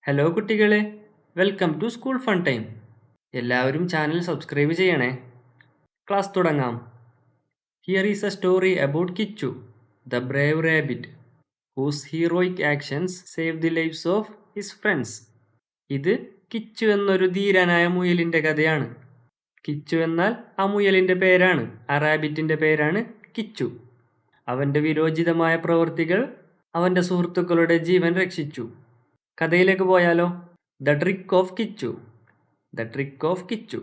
Hello കുട്ടികളെ, welcome to school fun time. എല്ലാവരും channel subscribe ചെയ്യണേ. ക്ലാസ് തുടങ്ങാം. Here is a story about Kichu, the brave rabbit, whose heroic actions save the lives of his friends. ഇത് കിച്ചു എന്നൊരു ധീരനായ മുയലിൻ്റെ കഥയാണ്. കിച്ചു എന്നാൽ ആ മുയലിൻ്റെ പേരാണ്, ആ റാബിറ്റിൻ്റെ പേരാണ് കിച്ചു. അവൻ്റെ വിരോചിതമായ പ്രവൃത്തികൾ അവൻ്റെ സുഹൃത്തുക്കളുടെ ജീവൻ രക്ഷിച്ചു. കഥയിലേക്ക് പോയാലോ? The trick of Kichu. The trick of Kichu.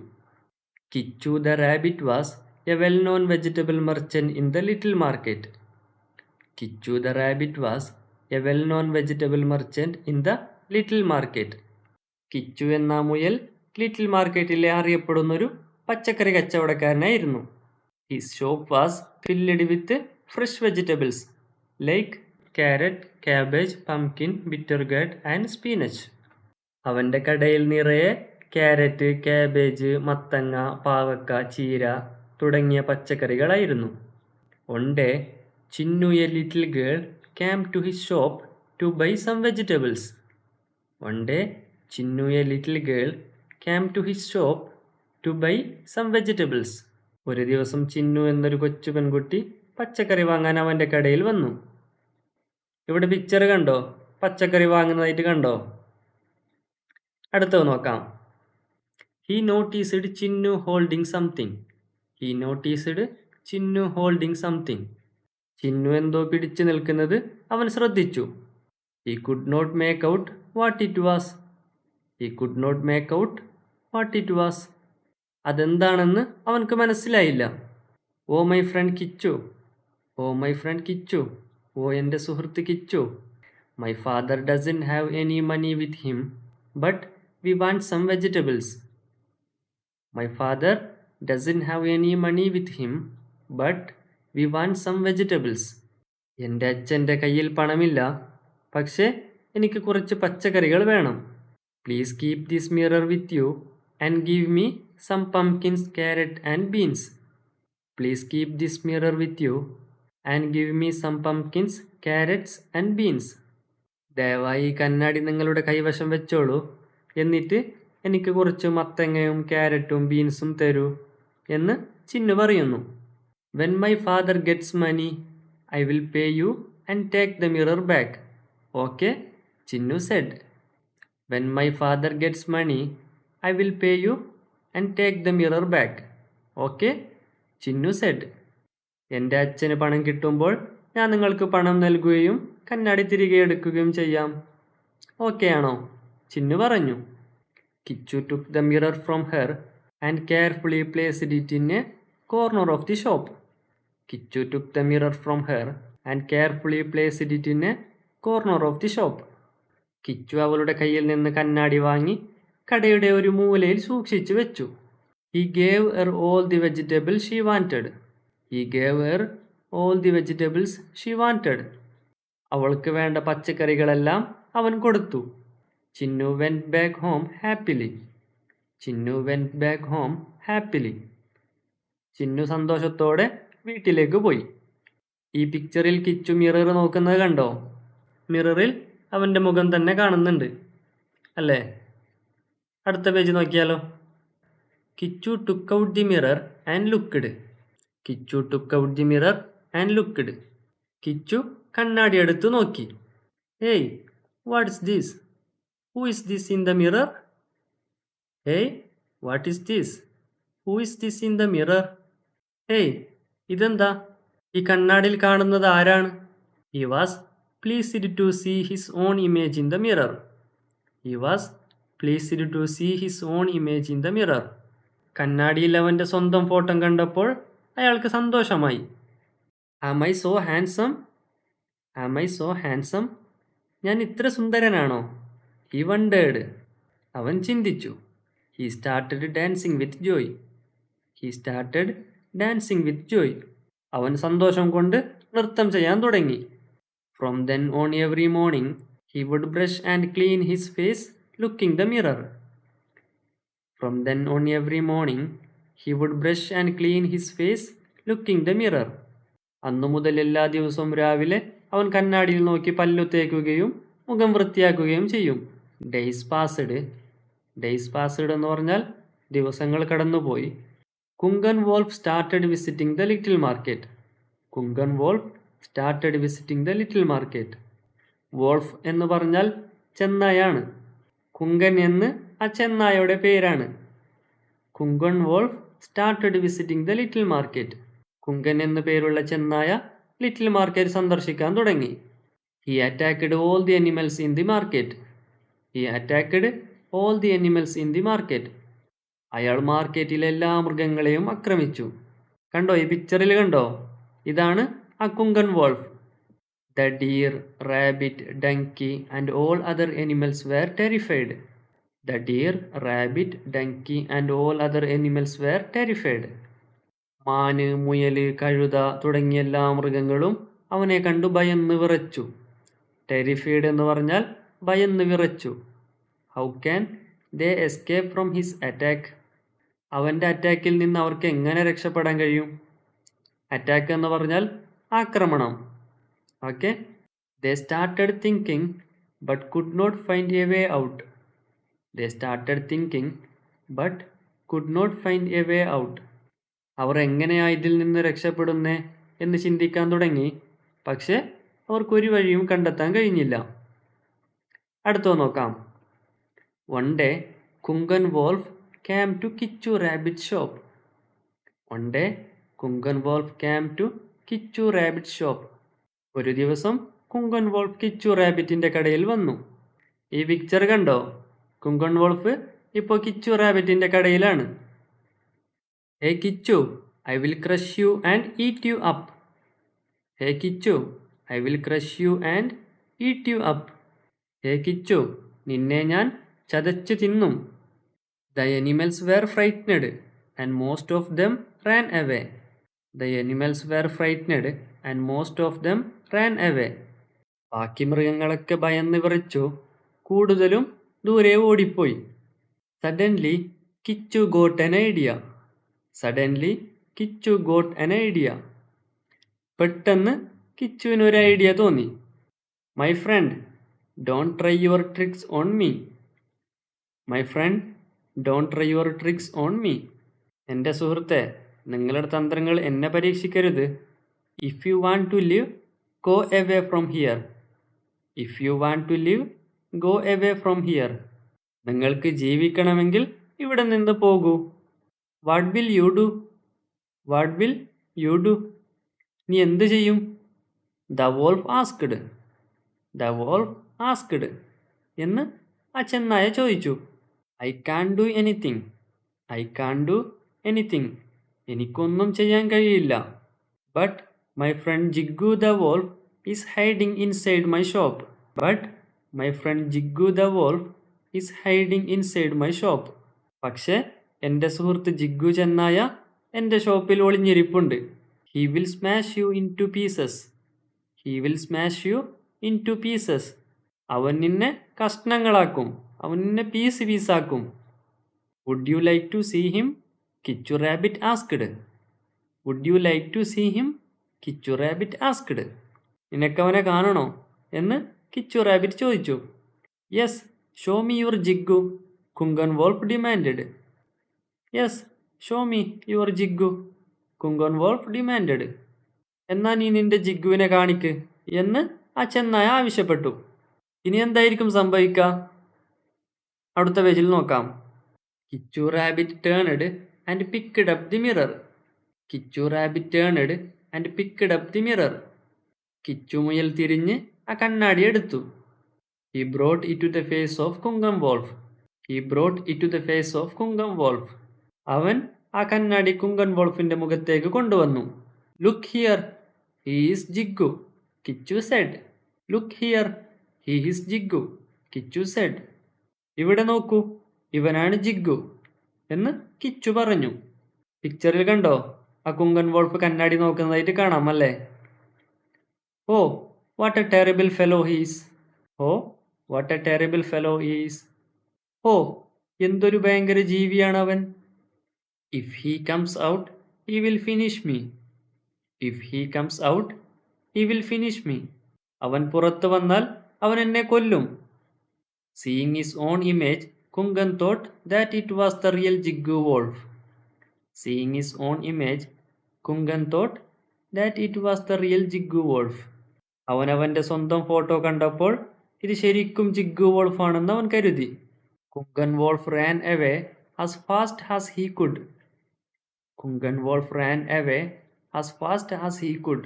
Kichu the rabbit was a well known vegetable merchant in the little market. Kichu the rabbit was a well known vegetable merchant in the little market. Kichu എന്ന മുയൽ ലിറ്റിൽ മാർക്കറ്റിലെ അറിയപ്പെടുന്നൊരു പച്ചക്കറി കച്ചവടക്കാരനായിരുന്നു. His shop was filled with fresh vegetables like carrot, cabbage, pumpkin, bitter gourd and spinach. അവൻ്റെ കടയിൽ നിറയെ carrot, cabbage, മത്തങ്ങ, പാവക്ക, ചീര തുടങ്ങിയ പച്ചക്കറികളായിരുന്നു. One day, Chinnu, a little girl, came to his shop to buy some vegetables. One day, Chinnu, a little girl, came to his shop to buy some vegetables. ഒരു ദിവസം ചിന്നു എന്നൊരു കൊച്ചു പെൺകുട്ടി പച്ചക്കറി വാങ്ങാൻ അവൻ്റെ കടയിൽ വന്നു. ഇവിടെ പിക്ചർ കണ്ടോ? പച്ചക്കറി വാങ്ങുന്നതായിട്ട് കണ്ടോ? അടുത്തത് നോക്കാം. He noticed Chinnu holding something. He noticed Chinnu holding something. Chinnu എന്തോ പിടിച്ചു നിൽക്കുന്നത് അവൻ ശ്രദ്ധിച്ചു. He could not make out what it was. He could not make out what it was. അതെന്താണെന്ന് അവൻക്ക് മനസ്സിലായില്ല. Oh my friend Kichu, oh my friend Kichu, ഓ എൻ്റെ സുഹൃത്ത് കിച്ചു. My father doesn't have any money with him, but we want some vegetables. My father doesn't have any money with him, but we want some vegetables. എൻ്റെ അച്ഛൻ്റെ കയ്യിൽ പണമില്ല, പക്ഷേ എനിക്ക് കുറച്ച് പച്ചക്കറികൾ വേണം. Please keep this mirror with you and give me some pumpkins, carrot and beans. Please keep this mirror with you and give me some pumpkins, carrots and beans. ദയവായി കണ്ണാടി നിങ്ങളുടെ കൈവശം വെച്ചോളൂ, എന്നിട്ട് എനിക്ക് കുറച്ച് മത്തങ്ങയും ക്യാരറ്റും ബീൻസും തരൂ എന്ന് ചിന്നു പറയുന്നു. When my father gets money I will pay you and take the mirror back. Okay, Chinnu said. When my father gets money I will pay you and take the mirror back. Okay, Chinnu said. എൻ്റെ അച്ഛന് പണം കിട്ടുമ്പോൾ ഞാൻ നിങ്ങൾക്ക് പണം നൽകുകയും കണ്ണാടി തിരികെ എടുക്കുകയും ചെയ്യാം. ഓക്കെ ആണോ? ചിന്നു പറഞ്ഞു. Kichu took the mirror from her and carefully placed it in A corner of the shop. Kichu took the mirror from her and carefully placed it in A corner of the shop. Kichu അവളുടെ കയ്യിൽ നിന്ന് കണ്ണാടി വാങ്ങി കടയുടെ ഒരു മൂലയിൽ സൂക്ഷിച്ചു വെച്ചു. He gave her all the vegetable she wanted. He gave her all the vegetables she wanted. അവൾക്ക് വേണ്ട പച്ചക്കറികളെല്ലാം അവൻ കൊടുത്തു. Chinnu went back home happily. Chinnu went back home happily. Chinnu സന്തോഷത്തോടെ വീട്ടിലേക്ക് പോയി. ഈ പിക്ചറിൽ കിച്ചു മിറർ നോക്കുന്നത് കണ്ടോ? മിററിൽ അവൻ്റെ മുഖം തന്നെ കാണുന്നുണ്ട് അല്ലേ? അടുത്ത പേജ് നോക്കിയാലോ. Kichu took out the mirror and looked. Kichu took out the mirror and looked. Kichu കണ്ണാടി എടുത്തു നോക്കി. Hey, what is this? Who is this in the mirror? Hey, what is this? Who is this in the mirror? Hey, ഇതെന്താ? ഈ കണ്ണാടിയിൽ കാണുന്നത് ആരാണ്? He was pleased to see his own image in the mirror. He was pleased to see his own image in the mirror. കണ്ണാടിയിൽ അവൻ്റെ സ്വന്തം photo കണ്ടപ്പോൾ അയാൾക്ക് സന്തോഷമായി. Am I so handsome? Am I so handsome? ഞാൻ ഇത്ര സുന്ദരനാണോ? He wondered. അവൻ ചിന്തിച്ചു. He started dancing with joy. He started dancing with joy. അവൻ സന്തോഷം കൊണ്ട് നൃത്തം ചെയ്യാൻ തുടങ്ങി. From then on every morning he would brush and clean his face looking the mirror. From then on every morning he would brush and clean his face looking the mirror. അന്നു മുതൽ എല്ലാ ദിവസവും രാവിലെ അവൻ കണ്ണാടിയിൽ നോക്കി പല്ലു തേക്കുകയും മുഖം വൃത്തിയാക്കുകയും ചെയ്യും. Days passed. ഡേയ്സ് പാസ്ഡ് എന്ന് പറഞ്ഞാൽ ദിവസങ്ങൾ കടന്നുപോയി. Kunkan wolf started visiting the little market. Kunkan wolf started visiting the little market. Wolf എന്ന് പറഞ്ഞാൽ ചെന്നായാണ്. കുങ്കൻ എന്ന് ആ ചെന്നായയുടെ പേരാണ്. Kunkan wolf started visiting the little market. Kunkan എന്ന് പേരുള്ള ചെന്നായ ലിറ്റിൽ മാർക്കറ്റ് സന്ദർശിക്കാൻ തുടങ്ങി. He attacked all the animals in the market. He attacked all the animals in the market. അയാൾ മാർക്കറ്റിലെ എല്ലാ മൃഗങ്ങളെയും ആക്രമിച്ചു. കണ്ടോ, ഈ പിക്ചറിൽ കണ്ടോ? ഇതാണ് ആ Kunkan wolf. The deer, rabbit, donkey and all other animals were terrified. The deer, rabbit, donkey and all other animals were terrified. മാന്, മുയല്, കഴുത തുടങ്ങിയ എല്ലാ മൃഗങ്ങളും അവനെ കണ്ടു ഭയന്ന് വിറച്ചു. ടെറിഫൈഡ് എന്ന് പറഞ്ഞാൽ ഭയന്ന് വിറച്ചു. How can they escape from his attack? അവൻ്റെ അറ്റാക്കിൽ നിന്ന് അവർക്ക് എങ്ങനെ രക്ഷപ്പെടാൻ കഴിയും? അറ്റാക്ക് എന്ന് പറഞ്ഞാൽ ആക്രമണം. Okay. They started thinking but could not find a way out. They started thinking but could not find a way out. അവർ എങ്ങനെയാ ഇതിൽ നിന്ന് രക്ഷപ്പെടുന്നേ എന്ന് ചിന്തിക്കാൻ തുടങ്ങി. പക്ഷെ അവർക്കൊരു വഴിയും കണ്ടെത്താൻ കഴിഞ്ഞില്ല. അടുത്തത് നോക്കാം. One day, Kungan Wolf came to Kichu Rabbit shop. One day, Kungan Wolf came to Kichu Rabbit shop. ഒരു ദിവസം കുങ്കൻ വോൾഫ് കിച്ചു റാബിറ്റിന്റെ കടയിൽ വന്നു. ഈ പിക്ചർ കണ്ടോ? കുങ്കൻ വോൾഫ് ഇപ്പോൾ കിച്ചു റാബിറ്റിന്റെ കടയിലാണ്. Hey Kichu, I will crush you and eat you up. Hey Kichu, I will crush you and eat you up. Hey Kichu, നിന്നെ ഞാൻ ചതച്ച് തിന്നും. The animals were frightened and most of them ran away. The animals were frightened and most of them ran away. ബാക്കി മൃഗങ്ങളൊക്കെ ഭയന്ന് വിറച്ചു, കൂടുതലും ദൂരെ ഓടിപ്പോയി. Suddenly Kichu got an idea. Suddenly Kichu got an idea. പെട്ടെന്ന് കിച്ചുവിനൊരു ഐഡിയ തോന്നി. My friend, don't try your tricks on me. My friend, don't try your tricks on me. എൻ്റെ സുഹൃത്തെ, നിങ്ങളുടെ തന്ത്രങ്ങൾ എന്നെ പരീക്ഷിക്കരുത്. If you want to live, go away from here. If you want to live, go away from here. നിങ്ങൾക്ക് ജീവിക്കണമെങ്കിൽ ഇവിടെ നിന്ന് പോകൂ. What will you do? What will you do? നീ എന്ത് ചെയ്യും? The wolf asked. The wolf asked എന്ന് ആ ചെന്നായ ചോദിച്ചു. I can do anything. I can do anything. എനിക്കൊന്നും ചെയ്യാൻ കഴിയില്ല. But my friend Jiggu the wolf is hiding inside my shop. But my friend Jiggu the wolf is hiding inside my shop. പക്ഷേ എൻ്റെ സുഹൃത്ത് ജിഗ്ഗു ചെന്നായ എൻ്റെ ഷോപ്പിൽ ഒളിഞ്ഞിരിപ്പുണ്ട്. He will smash you in two pieces. He will smash you in two pieces. അവൻ നിന്നെ കഷ്ണങ്ങളാക്കും. അവൻ നിന്നെ പീസാക്കും. Would you like to see him? Kichu rabbit asked. Would you like to see him? Kichu rabbit asked. നിനക്കവനെ കാണണോ എന്ന് കിച്ചു റാബിറ്റ് ചോദിച്ചു. Yes, show me your Jiggu, Kunkan wolf demanded. Yes, show me your Jiggu, Kunkan wolf demanded. എന്നാ നീ നിന്റെ ജിഗ്ഗുവിനെ കാണിക്ക് എന്ന് ആ ചെന്നായ ആവശ്യപ്പെട്ടു. ഇനി എന്തായിരിക്കും സംഭവിക്കുക? അടുത്ത പേജിൽ നോക്കാം. Kichu rabbit turned and picked up the mirror. Kichu rabbit turned and picked up the mirror. Kichu മുയൽ തിരിഞ്ഞ് ആ കണ്ണാടി എടുത്തു. He brought it to the face of Kunkam wolf. He brought it to the face of Kunkam wolf. അവൻ ആ കണ്ണാടി കുങ്കൻ വോൾഫിന്റെ മുഖത്തേക്ക് കൊണ്ടുവന്നു. Look here, he is Jiggu, Kichu said. Look here, he is Jiggu, Kichu said. ഇവിടെ നോക്കൂ, ഇവനാണ് ജിഗ്ഗു എന്ന് കിച്ചു പറഞ്ഞു. പിക്ചറിൽ കണ്ടോ? ആ കുങ്കൻ വോൾഫ് കണ്ണാടി നോക്കുന്നതായിട്ട് കാണാം അല്ലേ? Oh what a terrible fellow he's. Oh what a terrible fellow he's. ഓ എന്തൊരു ഭയങ്കര ജീവിയാണ് അവൻ. If he comes out he will finish me. If he comes out he will finish me. അവൻ പുറത്ത് വന്നാൽ അവൻ എന്നെ കൊല്ലും. Seeing his own image, Kungan thought that it was the real Jiggu wolf. Seeing his own image, Kungan thought that it was the real Jiggu wolf. അവനവൻ്റെ സ്വന്തം photo കണ്ടപ്പോൾ ഇത് ശരിക്കും ജിഗ്ഗു വോൾഫാണെന്ന് അവൻ കരുതി. Kunkan wolf ran away as fast as he could. Kunkan wolf ran away as fast as he could.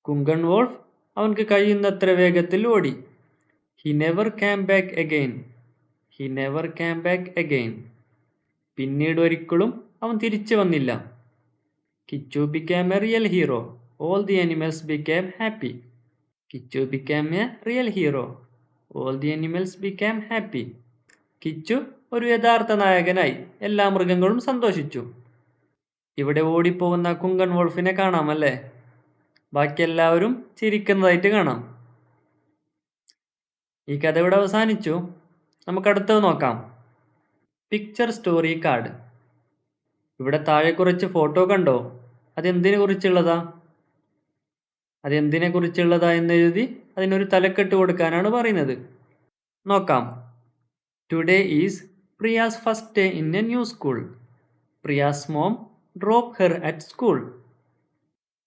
Kunkan wolf അവൻക്ക് കഴിയുന്നത്ര വേഗത്തിൽ ഓടി. He never came back again. He never came back again. പിന്നീട് ഒരിക്കലും അവൻ തിരിച്ചു വന്നില്ല. Kichu became a real hero. All the animals became happy. Kichu became a real hero. All the animals became happy. Kichu ഒരു യഥാർത്ഥ നായകനായി. എല്ലാ മൃഗങ്ങളും സന്തോഷിച്ചു. ഇവിടെ ഓടിപ്പോകുന്ന കുങ്കൻ വോൾഫിനെ കാണാമല്ലേ? ബാക്കി എല്ലാവരും ചിരിക്കുന്നതായിട്ട് കാണാം. ഈ കഥ ഇവിടെ അവസാനിച്ചു. നമുക്ക് അടുത്തത് നോക്കാം. Picture story card. ഇവിടെ താഴെ കുറച്ച് ഫോട്ടോ കണ്ടോ? അതെന്തിനെ കുറിച്ചുള്ളതാ എന്ന് എഴുതി അതിനൊരു തലക്കെട്ട് കൊടുക്കാനാണ് പറയുന്നത്. നോക്കാം. Today is Priya's first day in a new school. Priya's mom drop her at school.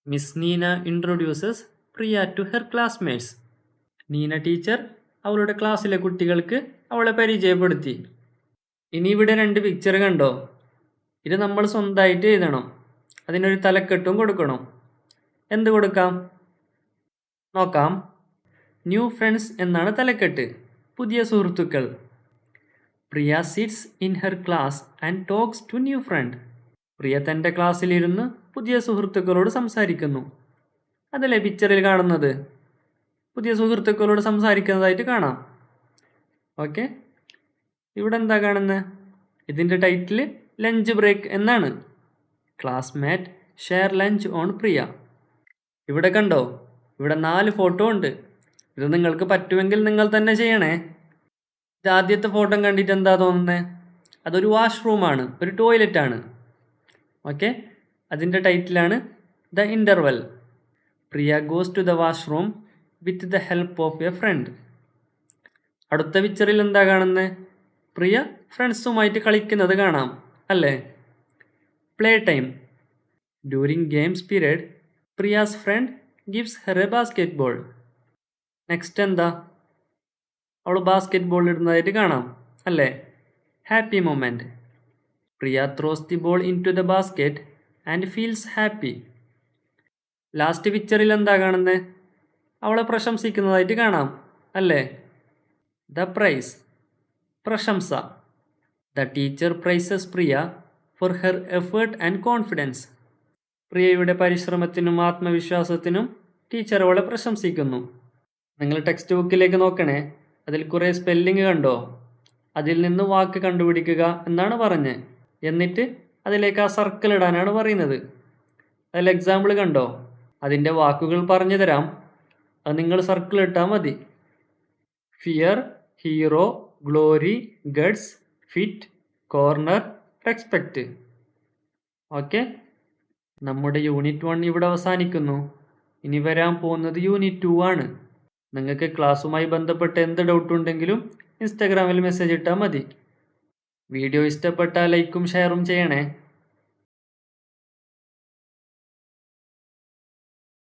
Miss Neena introduces Priya to her classmates. Neena teacher അവളുടെ ക്ലാസ്സിലെ കുട്ടികൾക്ക് അവളെ പരിചയപ്പെടുത്തി. ഇനി ഇവിടെ 2 പിക്ചർ കണ്ടോ? ഇത് നമ്മൾ സ്വന്തമായിട്ട് എഴുതണം. അതിനൊരു തലക്കെട്ടും കൊടുക്കണം. എന്ത് കൊടുക്കാം? നോക്കാം. ന്യൂ ഫ്രണ്ട്സ് എന്നാണ് തലക്കെട്ട്. പുതിയ സുഹൃത്തുക്കൾ. Priya sits in her class and talks to new friend. Priya തൻ്റെ ക്ലാസ്സിലിരുന്ന് പുതിയ സുഹൃത്തുക്കളോട് സംസാരിക്കുന്നു. അതല്ലേ പിക്ചറിൽ കാണുന്നത്? പുതിയ സുഹൃത്തുക്കളോട് സംസാരിക്കുന്നതായിട്ട് കാണാം. ഓക്കെ, ഇവിടെ എന്താ കാണുന്നത്? ഇതിൻ്റെ ടൈറ്റിൽ ലഞ്ച് ബ്രേക്ക് എന്നാണ്. ക്ലാസ്മേറ്റ് ഷെയർ ലഞ്ച് ഓൺ പ്രിയ. ഇവിടെ കണ്ടോ? ഇവിടെ 4 ഫോട്ടോ ഉണ്ട്. ഇത് നിങ്ങൾക്ക് പറ്റുമെങ്കിൽ നിങ്ങൾ തന്നെ ചെയ്യണേ. ഇത് ആദ്യത്തെ ഫോട്ടോ കണ്ടിട്ട് എന്താ തോന്നുന്നത്? അതൊരു വാഷ്റൂമാണ്, ഒരു ടോയ്ലറ്റാണ്. ഓക്കെ, അതിൻ്റെ ടൈറ്റിലാണ് the interval. Priya goes to the washroom with the help of a friend. അടുത്ത പിക്ചറിൽ എന്താ കാണുന്നത്? പ്രിയ ഫ്രണ്ട്സുമായിട്ട് കളിക്കുന്നത് കാണാം അല്ലേ? Play time. During games period Priya's friend gives her a basketball. Next എന്താ? അവൾ ബാസ്കറ്റ് ബോൾ ഇടുന്നതായിട്ട് കാണാം അല്ലേ? Happy moment. Priya throws the ball into the basket and feels happy. Last പിക്ചറിൽ എന്താ കാണുന്നത്? അവളെ പ്രശംസിക്കുന്നതായിട്ട് കാണാം അല്ലേ? ദ പ്രൈസ്, പ്രശംസ. The teacher praises Priya for her effort and confidence. പ്രിയയുടെ പരിശ്രമത്തിനും ആത്മവിശ്വാസത്തിനും ടീച്ചർ അവളെ പ്രശംസിക്കുന്നു. നിങ്ങൾ ടെക്സ്റ്റ് ബുക്കിലേക്ക് നോക്കണേ. അതിൽ കുറേ സ്പെല്ലിങ് കണ്ടോ? അതിൽ നിന്ന് വാക്ക് കണ്ടുപിടിക്കുക എന്നാണ് പറഞ്ഞത്. എന്നിട്ട് അതിലേക്ക് ആ സർക്കിൾ ഇടാനാണ് പറയുന്നത്. അതിൽ എക്സാമ്പിൾ കണ്ടോ? അതിൻ്റെ വാക്കുകൾ പറഞ്ഞു തരാം. അത് നിങ്ങൾ സർക്കിൾ ഇട്ടാൽ മതി. Fear, hero, glory, guts, fit, corner, respect. Okay, നമ്മുടെ യൂണിറ്റ് 1 ഇവിടെ അവസാനിക്കുന്നു. ഇനി വരാൻ പോകുന്നത് യൂണിറ്റ് 2 ആണ്. നിങ്ങൾക്ക് ക്ലാസ്സുമായി ബന്ധപ്പെട്ട എന്ത് ഡൗട്ട് ഉണ്ടെങ്കിലും ഇൻസ്റ്റാഗ്രാമിൽ മെസ്സേജ് ഇട്ടാൽ മതി. വീഡിയോ ഇഷ്ടപ്പെട്ടാൽ ലൈക്കും ഷെയറും ചെയ്യണേ.